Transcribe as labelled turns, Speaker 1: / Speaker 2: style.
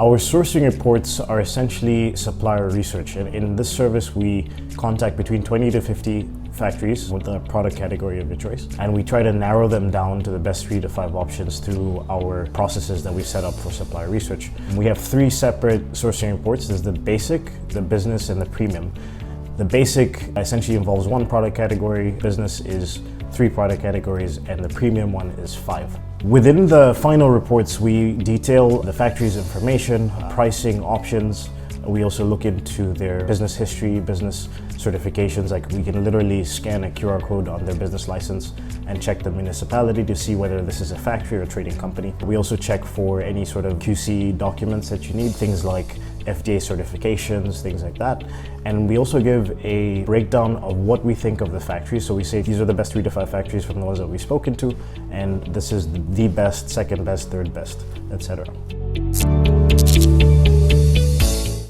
Speaker 1: Our sourcing reports are essentially supplier research. And in this service, we contact between 20 to 50 factories with the product category of your choice. And we try to narrow them down to the best 3 to 5 options through our processes that we set up for supplier research. We have 3 separate sourcing reports. There's the basic, the business, and the premium. The basic essentially involves 1 product category, business is 3 product categories, and the premium one is 5. Within the final reports, we detail the factory's information, pricing options. We also look into their business history, business certifications, like we can literally scan a QR code on their business license and check the municipality to see whether this is a factory or a trading company. We also check for any sort of QC documents that you need, things like FDA certifications, things like that. And we also give a breakdown of what we think of the factories. So we say these are the best 3 to 5 factories from the ones that we've spoken to, and this is the best, second best, third best, etc.